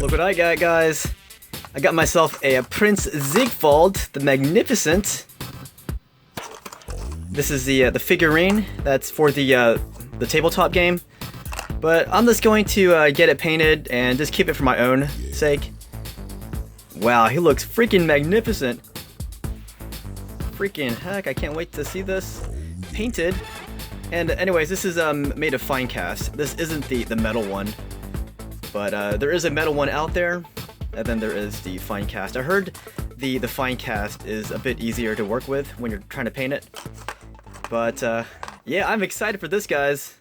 Look what I got, guys. I got myself a Prince Sigvald the Magnificent. This is the figurine that's for the tabletop game. But I'm just going to get it painted and just keep it for my own sake. Wow, he looks freaking magnificent. Freaking heck, I can't wait to see this painted. And anyways, this is made of fine cast. This isn't the metal one. But there is a metal one out there, and then there is the fine cast. I heard the fine cast is a bit easier to work with when you're trying to paint it. But yeah, I'm excited for this, guys.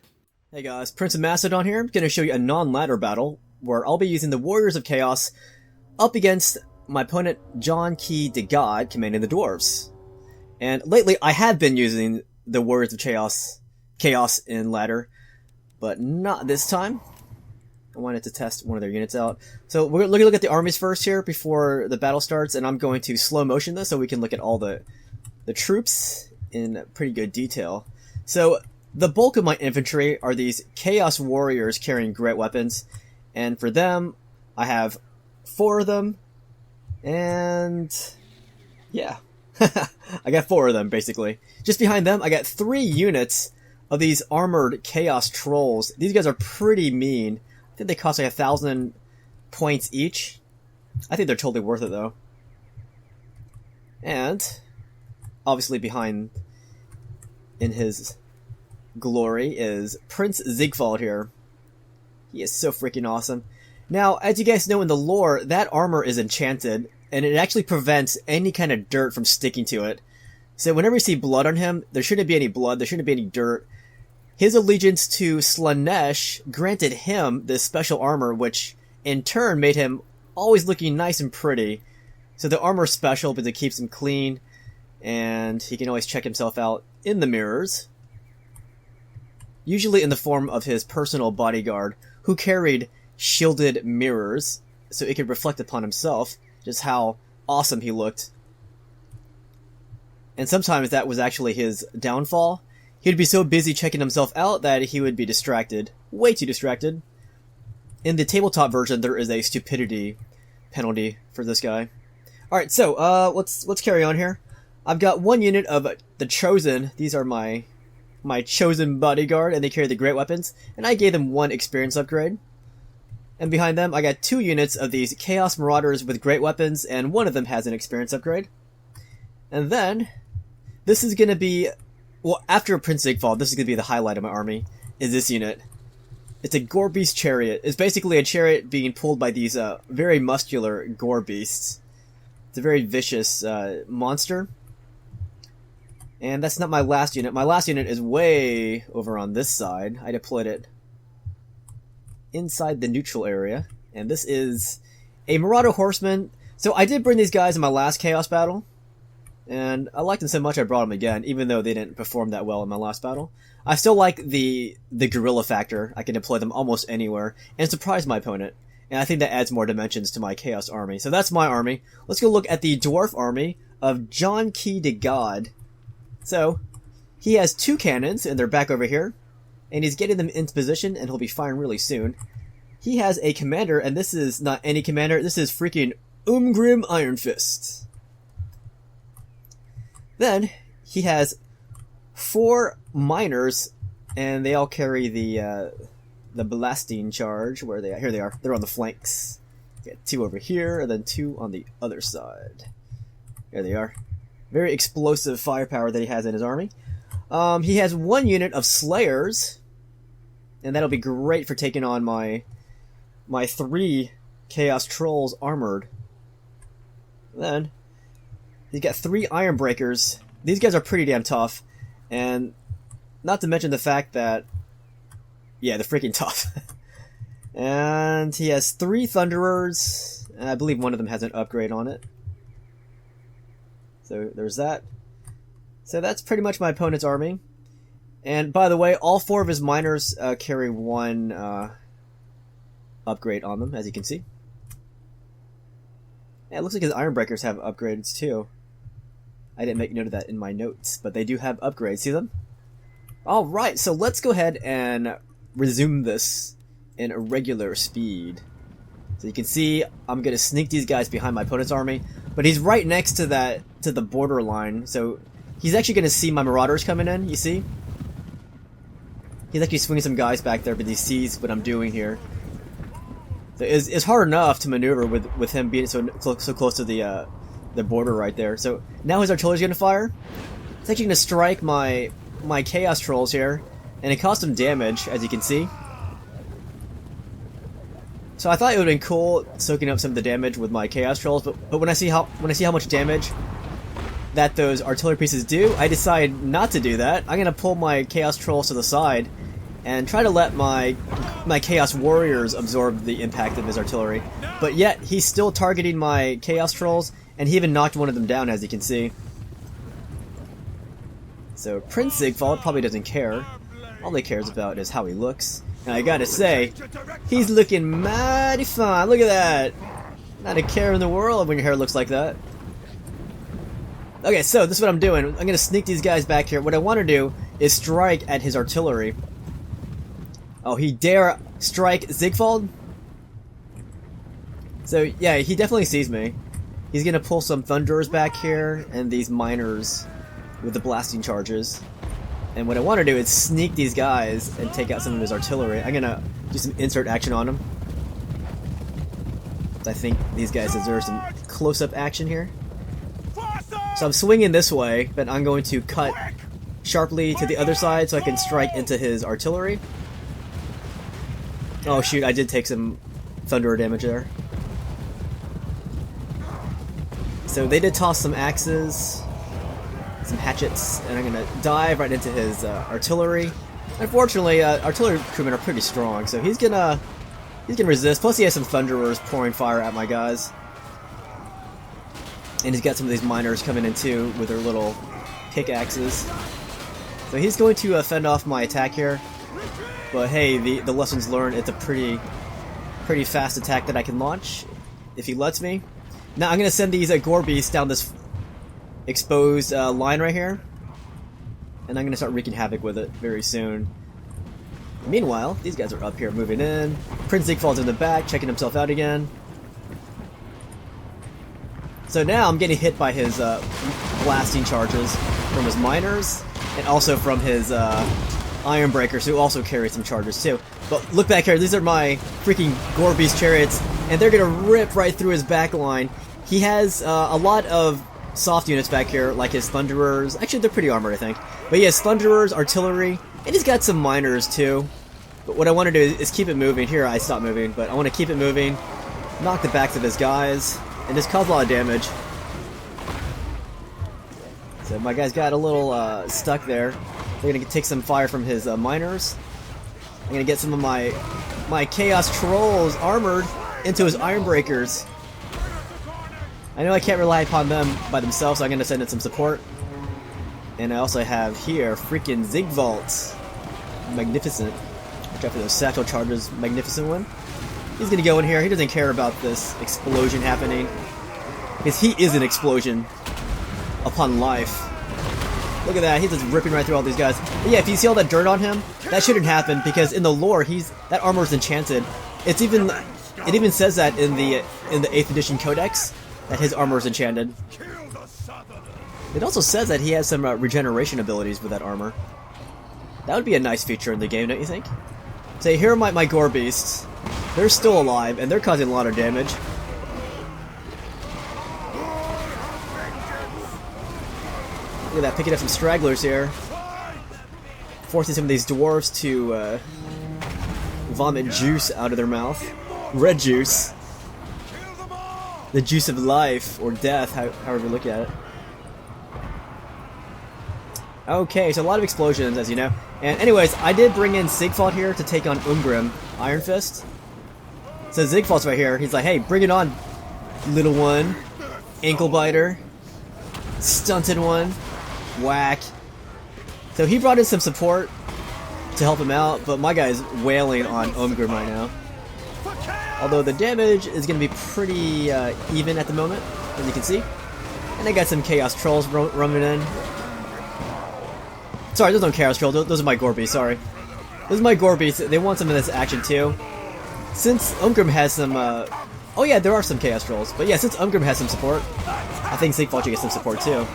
Hey guys, Prince of Macedon here. I'm going to show you a non-ladder battle where I'll be using the Warriors of Chaos up against my opponent JonkKieDiGod commanding the Dwarfs. And lately I have been using the Warriors of Chaos in ladder, but not this time. I wanted to test one of their units out. So we're going to look at the armies first here before the battle starts, and I'm going to slow motion this so we can look at all the troops in pretty good detail. So the bulk of my infantry are these Chaos Warriors carrying great weapons, and for them, I have 4 of them, and yeah, I got 4 of them, basically. Just behind them, I got 3 units of these armored Chaos Trolls. These guys are pretty mean. I think they cost like 1,000 points each. I think they're totally worth it, though. And obviously behind in his glory is Prince Sigvald here. He is so freaking awesome. Now, as you guys know in the lore, that armor is enchanted, and it actually prevents any kind of dirt from sticking to it. So whenever you see blood on him, there shouldn't be any blood, there shouldn't be any dirt. His allegiance to Slaanesh granted him this special armor, which in turn made him always looking nice and pretty. So the armor is special because it keeps him clean, and he can always check himself out in the mirrors. Usually in the form of his personal bodyguard, who carried shielded mirrors, so it could reflect upon himself just how awesome he looked. And sometimes that was actually his downfall. He'd be so busy checking himself out that he would be distracted. Way too distracted. In the tabletop version, there is a stupidity penalty for this guy. Alright, so, let's carry on here. I've got 1 unit of the Chosen. These are my chosen bodyguard, and they carry the great weapons, and I gave them 1 experience upgrade. And behind them, I got 2 units of these Chaos Marauders with great weapons, and 1 of them has an experience upgrade. And then, this is going to be, well, after Prince Sigvald, this is going to be the highlight of my army, is this unit. It's a Gorebeast chariot. It's basically a chariot being pulled by these very muscular Gorebeasts. It's a very vicious monster. And that's not my last unit. My last unit is way over on this side. I deployed it inside the neutral area. And this is a Marauder Horseman. So I did bring these guys in my last Chaos battle. And I liked them so much I brought them again, even though they didn't perform that well in my last battle. I still like the guerrilla factor. I can deploy them almost anywhere and surprise my opponent. And I think that adds more dimensions to my Chaos army. So that's my army. Let's go look at the Dwarf army of JonkKieDiGod. So, he has 2 cannons, and they're back over here, and he's getting them into position, and he'll be firing really soon. He has a commander, and this is not any commander, this is freaking Umgrim Iron Fist. Then, he has 4 miners, and they all carry the blasting charge. Where are they at? Here they are. They're on the flanks. Got 2 over here, and then 2 on the other side. There they are. Very explosive firepower that he has in his army. He has 1 unit of Slayers, and that'll be great for taking on my 3 Chaos Trolls armored. Then, he's got 3 Iron Breakers. These guys are pretty damn tough, and not to mention the fact that, yeah, they're freaking tough. And he has 3 Thunderers, and I believe one of them has an upgrade on it. So there's that. So that's pretty much my opponent's army. And by the way, all 4 of his miners carry 1 upgrade on them, as you can see. Yeah, it looks like his Iron Breakers have upgrades too. I didn't make note of that in my notes, but they do have upgrades. See them? Alright, so let's go ahead and resume this in a regular speed. So you can see I'm gonna sneak these guys behind my opponent's army, but he's right next to the border line, so he's actually gonna see my marauders coming in. You see? He's actually swinging some guys back there, but he sees what I'm doing here. So it's hard enough to maneuver with him being so close to the border right there. So now his artillery's gonna fire. It's actually gonna strike my chaos trolls here, and it caused him damage, as you can see. So I thought it would have been cool soaking up some of the damage with my chaos trolls, but when I see how much damage that those artillery pieces do, I decide not to do that. I'm gonna pull my chaos trolls to the side and try to let my chaos warriors absorb the impact of his artillery. But yet he's still targeting my chaos trolls, and he even knocked one of them down, as you can see. So Prince Sigvald probably doesn't care. All he cares about is how he looks. And I gotta say, he's looking mighty fine. Look at that. Not a care in the world when your hair looks like that. Okay, so this is what I'm doing. I'm gonna sneak these guys back here. What I want to do is strike at his artillery. Oh, he dare strike Sigvald? So yeah, he definitely sees me. He's gonna pull some thunderers back here and these miners with the blasting charges. And what I want to do is sneak these guys and take out some of his artillery. I'm gonna do some insert action on him. I think these guys deserve some close-up action here. So I'm swinging this way, but I'm going to cut sharply to the other side so I can strike into his artillery. Oh shoot, I did take some thunderer damage there. So they did toss some axes, some hatchets, and I'm gonna dive right into his artillery. Unfortunately, artillery crewmen are pretty strong, so he's gonna resist. Plus, he has some thunderers pouring fire at my guys, and he's got some of these miners coming in too with their little pickaxes. So he's going to fend off my attack here. But hey, the lessons learned. It's a pretty fast attack that I can launch if he lets me. Now I'm gonna send these Gorebeasts down this exposed line right here, and I'm gonna start wreaking havoc with it very soon. Meanwhile, these guys are up here moving in. Prince Sigvald's in the back, checking himself out again. So now I'm getting hit by his blasting charges from his miners, and also from his iron breakers, who also carry some charges too. But look back here, these are my freaking Gorebeast chariots, and they're gonna rip right through his back line. He has a lot of soft units back here, like his thunderers. Actually, they're pretty armored, I think. But he has thunderers, artillery, and he's got some miners too. But what I want to do is keep it moving. Here, I stopped moving, but I want to keep it moving, knock the backs of his guys, and just cause a lot of damage. So my guys got a little stuck there. They're gonna take some fire from his miners. I'm gonna get some of my chaos trolls armored into his iron breakers. I know I can't rely upon them by themselves, so I'm gonna send in some support. And I also have here freaking Sigvald. Magnificent. Watch out for those satchel charges. Magnificent one. He's gonna go in here. He doesn't care about this explosion happening, because he is an explosion upon life. Look at that. He's just ripping right through all these guys. But yeah, if you see all that dirt on him, that shouldn't happen, because in the lore, that armor is enchanted. It even says that in the 8th edition codex, that his armor is enchanted. It also says that he has some regeneration abilities with that armor. That would be a nice feature in the game, don't you think? So here are my Gorebeasts. They're still alive, and they're causing a lot of damage. Look at that, picking up some stragglers here. Forcing some of these dwarfs to vomit juice out of their mouth. Red juice. The juice of life, or death, however you look at it. Okay, so a lot of explosions, as you know. And anyways, I did bring in Sigvald here to take on Ungrim, Iron Fist. So Sigvald's right here. He's like, hey, bring it on, little one. Ankle biter. Stunted one. Whack. So he brought in some support to help him out, but my guy's wailing on Ungrim right now. Although the damage is going to be pretty even at the moment, as you can see. And I got some Chaos Trolls roaming in. Sorry, those aren't Chaos Trolls, those are my Gorebeasts, sorry. Those are my Gorebeasts, they want some of this action too. Since Ungrim has some Oh yeah, there are some Chaos Trolls. But yeah, since Umgrim has some support, I think Sigvald should get some support too.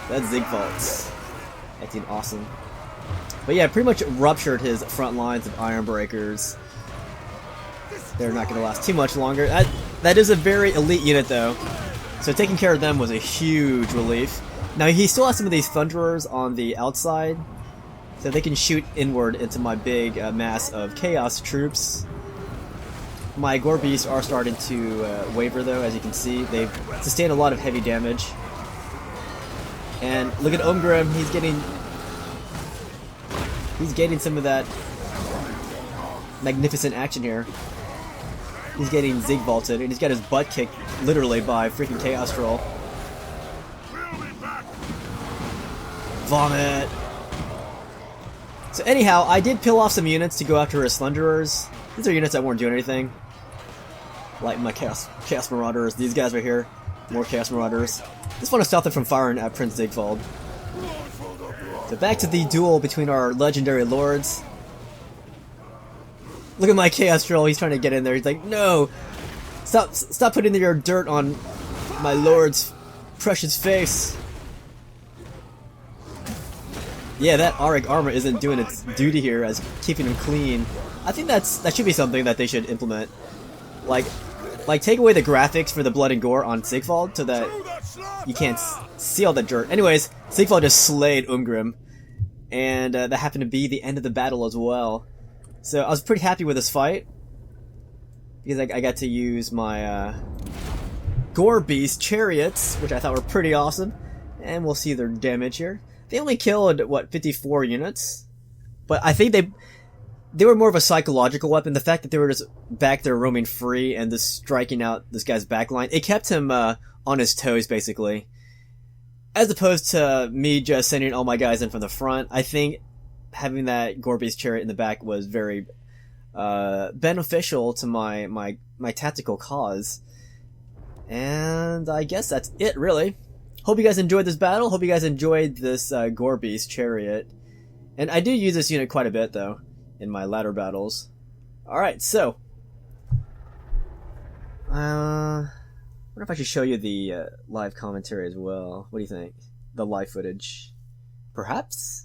That's Sigvald. Acting awesome. But yeah, pretty much ruptured his front lines of Iron Breakers. They're not going to last too much longer. That is a very elite unit though. So taking care of them was a huge relief. Now he still has some of these Thunderers on the outside, so they can shoot inward into my big mass of Chaos troops. My Gorebeasts are starting to waver though, as you can see. They've sustained a lot of heavy damage. And look at Umgrim, he's getting some of that magnificent action here. He's getting Sigvalded, and he's got his butt kicked literally by freaking Chaos Troll. Vomit! So anyhow, I did peel off some units to go after his Thunderers. These are units that weren't doing anything. Like my Chaos Marauders, these guys right here. More Chaos Marauders. Just want to stop them from firing at Prince Sigvald. So back to the duel between our legendary lords. Look at my Chaos Troll, he's trying to get in there. He's like, no! Stop putting your dirt on my lord's precious face. Yeah, that auric armor isn't doing its duty here as keeping him clean. I think that should be something that they should implement. Like take away the graphics for the blood and gore on Sigvald so that you can't see all the dirt. Anyways, Sigvald just slayed Umgrim, and that happened to be the end of the battle as well. So I was pretty happy with this fight because I got to use my Gorebeast chariots, which I thought were pretty awesome, and we'll see their damage here. They only killed, what, 54 units? But I think they were more of a psychological weapon. The fact that they were just back there roaming free and just striking out this guy's backline, it kept him on his toes, basically. As opposed to me just sending all my guys in from the front, I think having that Gorebeast chariot in the back was very beneficial to my tactical cause. And I guess that's it, really. Hope you guys enjoyed this battle. Hope you guys enjoyed this Gorebeast chariot. And I do use this unit quite a bit, though, in my latter battles. Alright, so. I wonder if I should show you the live commentary as well. What do you think? The live footage. Perhaps?